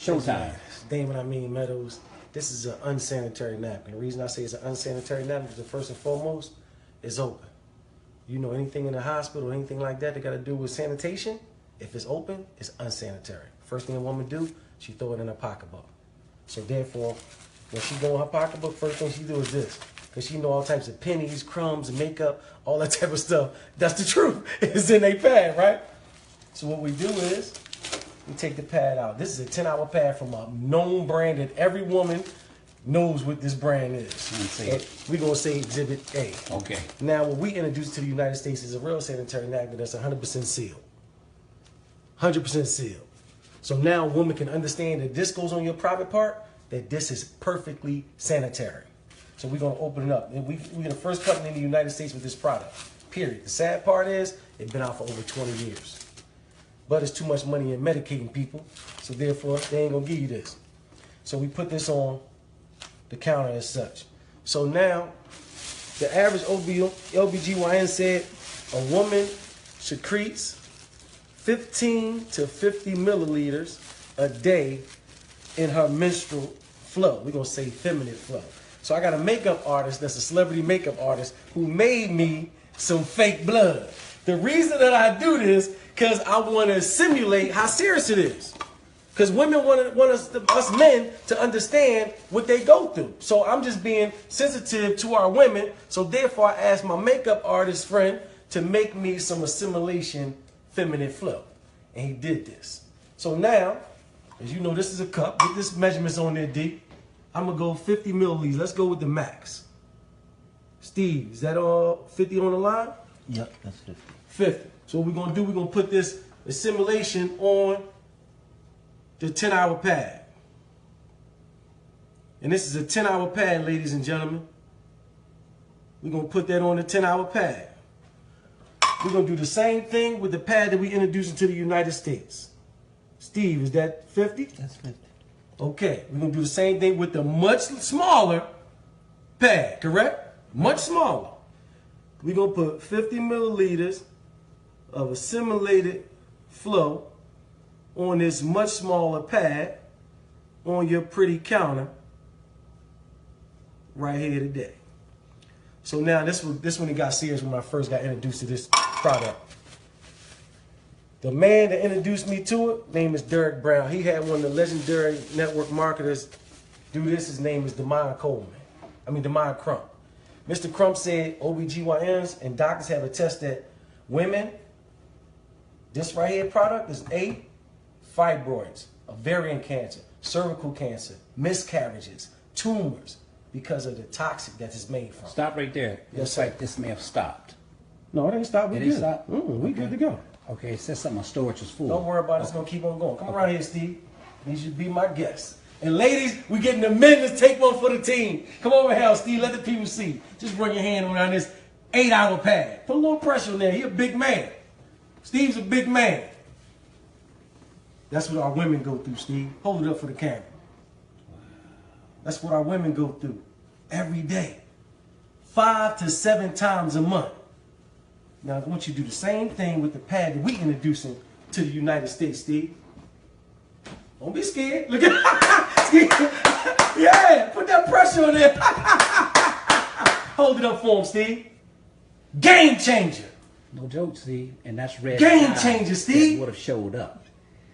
Showtime. Damon, I mean Meadows. This is an unsanitary napkin. The reason I say it's an unsanitary napkin is first and foremost, it's open. You know, anything in the hospital, anything like that got to do with sanitation, if it's open, it's unsanitary. First thing a woman do, she throw it in her pocketbook. So therefore, when she go in her pocketbook, first thing she do is this. Because she know all types of pennies, crumbs, makeup, all that type of stuff. That's the truth. It's in a pad, right? So what we do is, we take the pad out. This is a 10-hour pad from a known brand that every woman knows what this brand is. We're going to say Exhibit A. Okay. Now, what we introduced to the United States is a real sanitary napkin that's 100% sealed. 100% sealed. So now a woman can understand that this goes on your private part, that this is perfectly sanitary. So we're going to open it up. And we're the first company in the United States with this product, period. The sad part is, it's been out for over 20 years. But it's too much money in medicating people, so therefore, they ain't going to give you this. So we put this on the counter as such. So now, the average LBGYN said a woman secretes 15 to 50 milliliters a day in her menstrual flow. We're going to say feminine flow. So I got a makeup artist that's a celebrity makeup artist who made me some fake blood. The reason that I do this, because I want to simulate how serious it is. Because women want us men to understand what they go through. So I'm just being sensitive to our women. So therefore, I asked my makeup artist friend to make me some assimilation feminine flow. And he did this. So now, as you know, this is a cup. Get this measurements on there, D. I'm going to go 50 milliliters. Let's go with the max. Steve, is that all 50 on the line? Yep, that's 50. 50. So what we're going to do, we're going to put this assimilation on the 10-hour pad. And this is a 10-hour pad, ladies and gentlemen. We're going to put that on the 10-hour pad. We're going to do the same thing with the pad that we introduced into the United States. Steve, is that 50? That's 50. Okay, we're going to do the same thing with the much smaller pad, correct? Much smaller. We're going to put 50 milliliters of assimilated flow on this much smaller pad on your pretty counter right here today. So now this one it got serious when I first got introduced to this product. The man that introduced me to it, name is Derek Brown. He had one of the legendary network marketers do this. His name is Demond Crump. Mr. Crump said OBGYNs and doctors have attested that women, this right here product is fibroids, ovarian cancer, cervical cancer, miscarriages, tumors, because of the toxic that it's made from. Stop right there. Yes, Looks sir. like this may have stopped. No, it ain't stopped. We It good. ain't stopped? We good to go. Okay, it says something on storage is full. Don't worry about it. It's going to keep on going. Come around here, Steve. You should be my guest. And ladies, we getting the men to take one for the team. Come over here, Steve. Let the people see. Just bring your hand around this 8-hour pad. Put a little pressure on there. He a big man. Steve's a big man. That's what our women go through, Steve. Hold it up for the camera. That's what our women go through every day. 5 to 7 times a month. Now, I want you to do the same thing with the pad that we introducing to the United States, Steve. Don't be scared. Look at Steve. Yeah, put that pressure on there. Hold it up for him, Steve. Game changer. No joke, Steve. And that's red. Game changer, Steve. Would have showed up.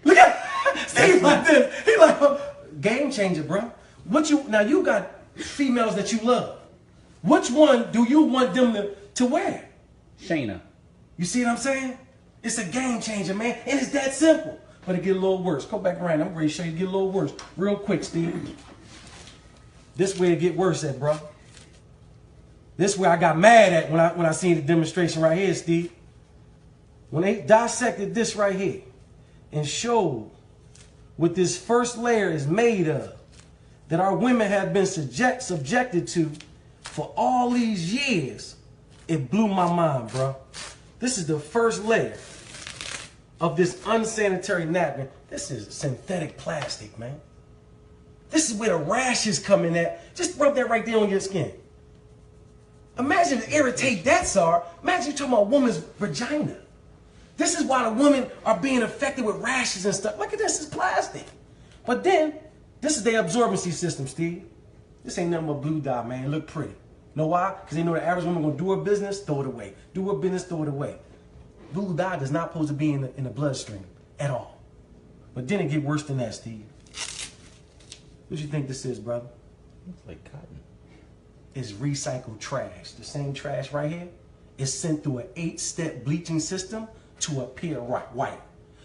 Look at Steve like this. He like, game changer, bro. Now you got females that you love. Which one do you want them to wear? Shayna. You see what I'm saying? It's a game changer, man. And it's that simple. But it get a little worse. Go back around. I'm ready to show you it get a little worse. Real quick, Steve. This where it get worse at, bro. This where I got mad at when I seen the demonstration right here, Steve. When they dissected this right here and showed what this first layer is made of, that our women have been subjected to for all these years, it blew my mind, bro. This is the first layer of this unsanitary napkin. This is synthetic plastic, man. This is where the rashes come in at. Just rub that right there on your skin. Imagine the irritate that's are. Imagine you talking about a woman's vagina. This is why the women are being affected with rashes and stuff. Look at this, it's plastic. But then, this is their absorbency system, Steve. This ain't nothing but blue dye, man. It look pretty. Know why? Because they know the average woman gonna do her business, throw it away. Do her business, throw it away. Blue dye does not supposed to be in the bloodstream at all. But then it get worse than that, Steve. What you think this is, brother? Looks like cotton. It's recycled trash. The same trash right here is sent through an 8-step bleaching system to appear white.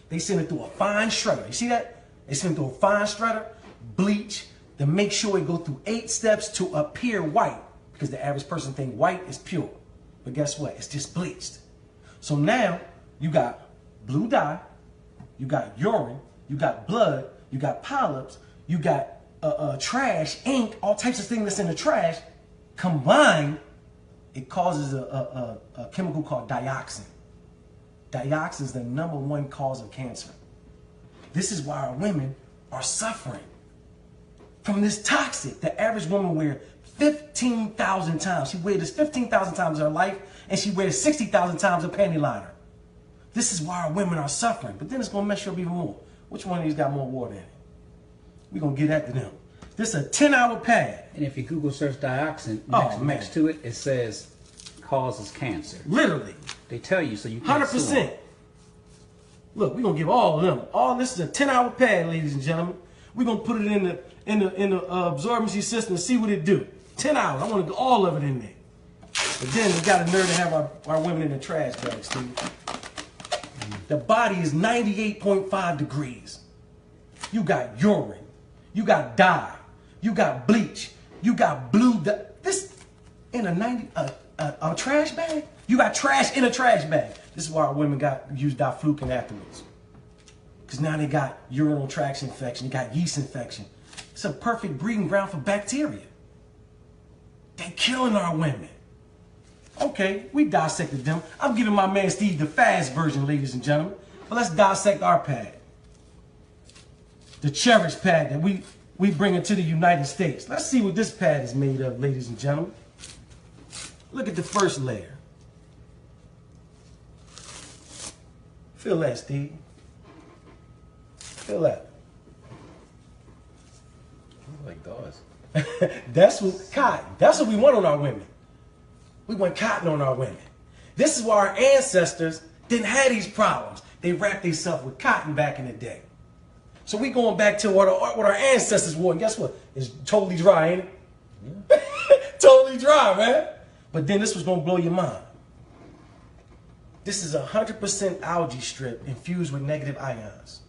They send it through a fine shredder. You see that? They send it through a fine shredder, bleach, to make sure it go through 8 steps to appear white. Because the average person think white is pure. But guess what? It's just bleached. So now you got blue dye, you got urine, you got blood, you got polyps, you got trash, ink, all types of things that's in the trash. Combined, it causes a chemical called dioxin. Dioxin is the #1 cause of cancer. This is why our women are suffering from this toxic. The average woman wears 15,000 times. She wears this 15,000 times in her life, and she wears 60,000 times a panty liner. This is why our women are suffering. But then it's gonna mess you up even more. Which one of these got more water in it? We're gonna get that to them. This is a 10-hour pad. And if you Google search dioxin, next to it, it says causes cancer. Literally. They tell you so you can't 100%. Look, we're gonna give all of them. All this is a 10-hour pad, ladies and gentlemen. We're gonna put it in the absorbency system and see what it do. 10 hours. I want to get all of it in there. But then we got a nerve to have our women in the trash bags, Steve. The body is 98.5 degrees. You got urine. You got dye. You got bleach. You got blue dye. This in a trash bag? You got trash in a trash bag. This is why our women use diflucan afterwards. Because now they got urinary tract infection. They got yeast infection. It's a perfect breeding ground for bacteria. They killing our women. Okay, we dissected them. I'm giving my man Steve the fast version, ladies and gentlemen. But let's dissect our pad. The Cherish pad that we bring into the United States. Let's see what this pad is made of, ladies and gentlemen. Look at the first layer. Feel that, Steve. Feel that. Like those. That's what cotton. That's what we want on our women. We want cotton on our women. This is why our ancestors didn't have these problems. They wrapped themselves with cotton back in the day. So we going back to what our ancestors wore. And guess what? It's totally dry, ain't it? Yeah. Totally dry, man. But then this was gonna blow your mind. This is 100% algae strip infused with negative ions.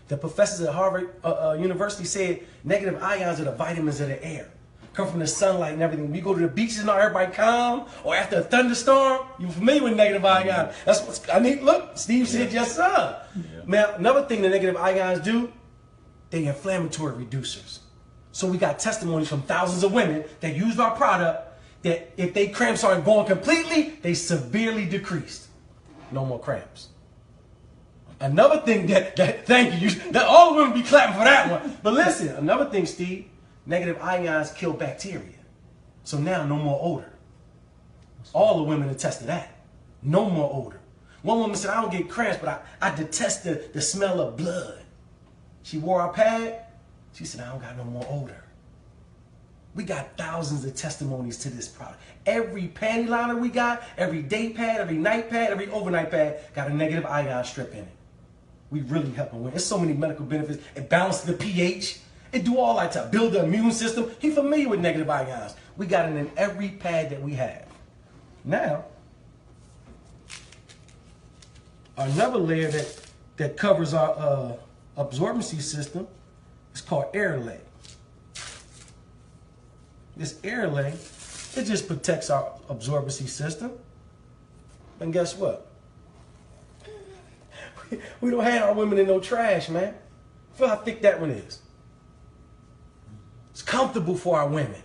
The professors at Harvard University said negative ions are the vitamins of the air. Come from the sunlight and everything. When you go to the beaches and all, everybody calm, or after a thunderstorm, you're familiar with negative ions. That's what I need. Look, Steve said yes, sir. Yeah. Now, another thing the negative ions do, they inflammatory reducers. So we got testimonies from thousands of women that used our product that if they cramps aren't gone completely, they severely decreased. No more cramps. Another thing thank you, that all the women be clapping for that one. But listen, another thing, Steve, negative ions kill bacteria. So now no more odor. All the women attest to that. No more odor. One woman said, I don't get cramps, but I detest the smell of blood. She wore our pad. She said, I don't got no more odor. We got thousands of testimonies to this product. Every panty liner we got, every day pad, every night pad, every overnight pad got a negative ion strip in it. We really help them win. There's so many medical benefits. It balances the pH. It do all that to build the immune system. He's familiar with negative ions. We got it in every pad that we have. Now, another layer that covers our absorbency system is called air lay. This air lay, it just protects our absorbency system. And guess what? We don't have our women in no trash, man. Feel how thick that one is. It's comfortable for our women.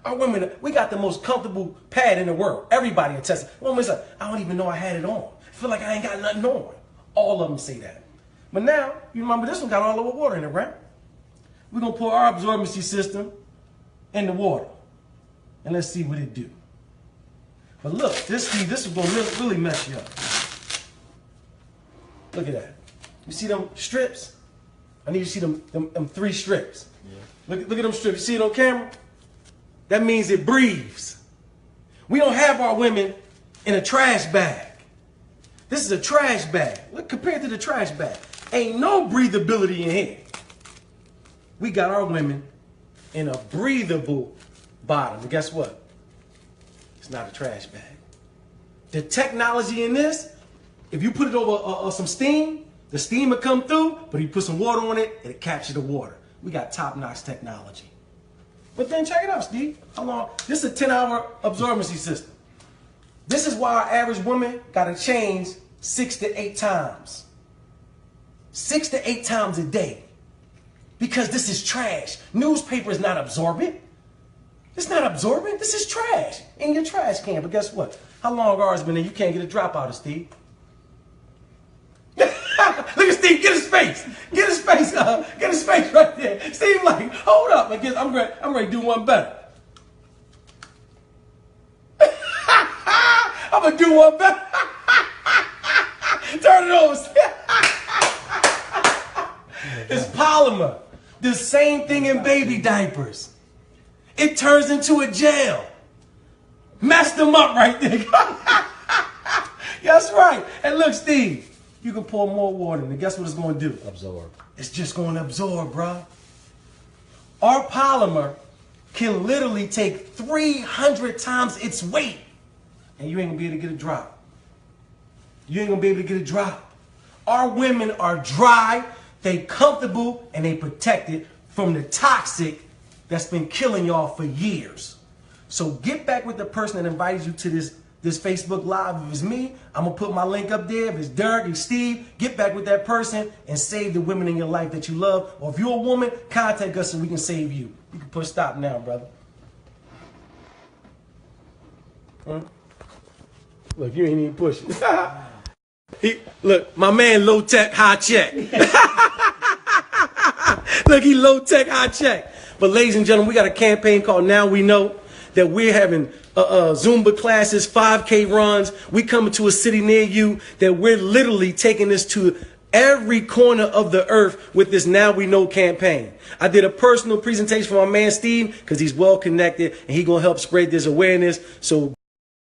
Our women, we got the most comfortable pad in the world. Everybody attests. Women's like, I don't even know I had it on. I feel like I ain't got nothing on. All of them say that. But now, you remember this one got all of water in it, right? We're going to pour our absorbency system in the water. And let's see what it do. But look, this is going to really mess you up. Look at that. You see them strips? I need you to see them 3 strips. Yeah. Look at them strips. You see it on camera? That means it breathes. We don't have our women in a trash bag. This is a trash bag. Look, compared to the trash bag, ain't no breathability in here. We got our women in a breathable bottom. And guess what? It's not a trash bag. The technology in this, if you put it over some steam, the steam will come through, but you put some water on it, it'll capture the water. We got top-notch technology. But then check it out, Steve. How long? This is a 10-hour absorbency system. This is why our average woman got to change 6 to 8 times. 6 to 8 times a day. Because this is trash. Newspaper is not absorbent. It's not absorbent. This is trash in your trash can. But guess what? How long ours been there? You can't get a drop out of Steve. Look at Steve. Get his face. Get his face. Get his face right there. Steve, like, hold up. I'm ready to do one better. I'm gonna do one better. Turn it over. It's polymer. The same thing in baby diapers. It turns into a gel. Mess them up right there. That's right. And look, Steve, you can pour more water in it. Guess what it's going to do? Absorb. It's just going to absorb, bro. Our polymer can literally take 300 times its weight. And you ain't going to be able to get a drop. You ain't going to be able to get a drop. Our women are dry, they comfortable, and they protected from the toxic that's been killing y'all for years. So get back with the person that invited you to this Facebook Live. If it's me, I'm going to put my link up there. If it's Derek and Steve, get back with that person and save the women in your life that you love. Or if you're a woman, contact us so we can save you. You can push stop now, brother. Huh? Look, you ain't even pushing. Look, my man low tech, high check. Look, he low tech, high check. But ladies and gentlemen, we got a campaign called Now We Know that we're having Zumba classes, 5K runs. We coming to a city near you that we're literally taking this to every corner of the earth with this Now We Know campaign. I did a personal presentation for my man Steve because he's well connected and he's going to help spread this awareness. So